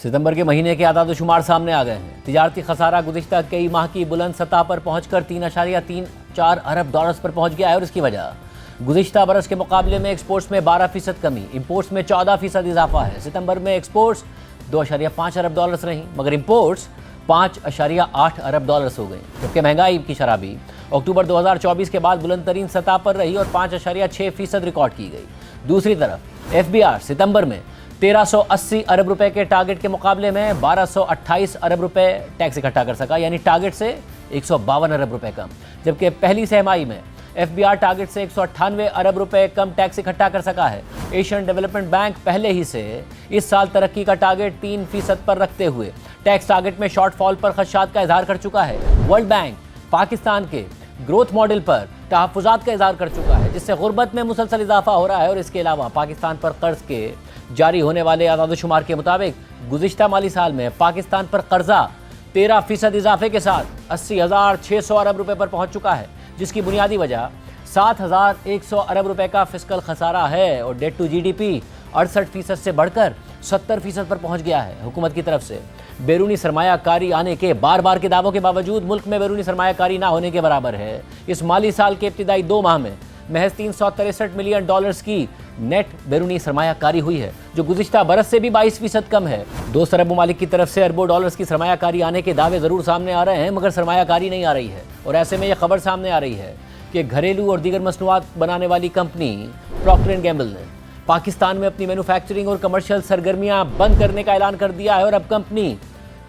सितंबर के महीने के आदाद शुमार सामने आ गए हैं। तिजारती खसारा गुज़िश्ता कई माह की बुलंद सतह पर पहुंचकर 3.34 अरब डॉलर्स पर पहुंच गया है और इसकी वजह गुज़िश्ता बरस के मुकाबले में एक्सपोर्ट्स में 12% कमी, इंपोर्ट्स में 14% इजाफा है। सितंबर में एक्सपोर्ट्स 2.5 अरब डॉलर्स रहीं मगर इंपोर्ट्स 5.8 अरब डॉलर्स हो गई, जबकि महंगाई की शरह भी अक्टूबर 2024 के बाद बुलंद तरीन सतह पर रही और 5.6% रिकॉर्ड की गई। दूसरी तरफ एफबीआर सितंबर में 1380 अरब रुपए के टारगेट के मुकाबले में 1228 अरब रुपए टैक्स इकट्ठा कर सका, यानी टारगेट से 152 अरब रुपए कम, जबकि पहली छमाही में एफबीआर टारगेट से 198 अरब रुपए कम टैक्स इकट्ठा कर सका है। एशियन डेवलपमेंट बैंक पहले ही से इस साल तरक्की का टारगेट 3% पर रखते हुए टैक्स टारगेट में शॉर्टफॉल पर खदशात का इजहार कर चुका है। वर्ल्ड बैंक पाकिस्तान के ग्रोथ मॉडल पर तहफ़्फ़ुज़ात का इजहार कर चुका है, जिससे गुर्बत में मुसलसल इजाफा हो रहा है और इसके अलावा पाकिस्तान पर कर्ज के जारी होने वाले आदाद शुमार के मुताबिक गुज़िश्ता माली साल में पाकिस्तान पर कर्जा 13% इजाफे के साथ 80,600 अरब रुपए पर पहुंच चुका है, जिसकी बुनियादी वजह 7,100 अरब रुपए का फिस्कल खसारा है और डेट टू जीडीपी 68% से बढ़कर 70% पर पहुंच गया है। हुकूमत की तरफ से बैरूनी सरमायाकारी आने के बार बार के दावों के बावजूद मुल्क में बैरूनी सरमायाकारी ना होने के बराबर है। इस माली साल के इब्तिदाई 2 माह में महज 363 मिलियन डॉलर्स की नेट बैरूनी सरमायाकारी हुई है, जो गुज़िश्ता बरस से भी 22% कम है। 2 अरब ममालिक की तरफ से अरबों डॉलर्स की सरमायाकारी आने के दावे ज़रूर सामने आ रहे हैं मगर सरमायाकारी नहीं आ रही है। और ऐसे में यह खबर सामने आ रही है कि घरेलू और दीगर मसनूआत बनाने वाली कंपनी प्रॉक्टर एंड गैम्बल ने पाकिस्तान में अपनी मैन्युफैक्चरिंग और कमर्शियल सरगर्मियां बंद करने का ऐलान कर दिया है और अब कंपनी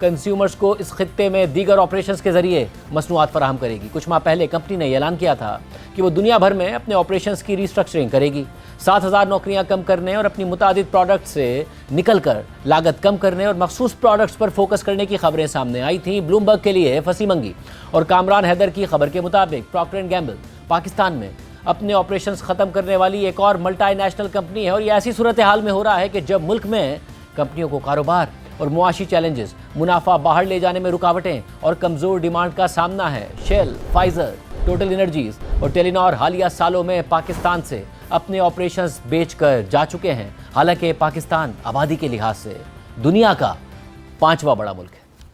कंज्यूमर्स को इस खित्ते में दीगर ऑपरेशंस के जरिए मसनूआत फराहम करेगी। कुछ माह पहले कंपनी ने ऐलान किया था कि वो दुनिया भर में अपने ऑपरेशंस की रिस्ट्रक्चरिंग करेगी, 7,000 नौकरियां कम करने और अपनी मुतादिद प्रोडक्ट से निकलकर लागत कम करने और मखसूस प्रोडक्ट्स पर फोकस करने की खबरें सामने आई थीं। ब्लूमबर्ग के लिए फसी मंगी और कामरान हैदर की खबर के मुताबिक प्रॉक्टर एंड गैम्बल पाकिस्तान में अपने ऑपरेशंस ख़त्म करने वाली एक और मल्टीनेशनल कंपनी है और ये ऐसी सूरत हाल में हो रहा है कि जब मुल्क में कंपनियों को कारोबार और मुआशी चैलेंजेस, मुनाफा बाहर ले जाने में रुकावटें और कमज़ोर डिमांड का सामना है। शेल, फाइजर, टोटल एनर्जीज और टेलीनॉर हालिया सालों में पाकिस्तान से अपने ऑपरेशंस बेचकर जा चुके हैं। हालांकि पाकिस्तान आबादी के लिहाज से दुनिया का 5वां बड़ा मुल्क है।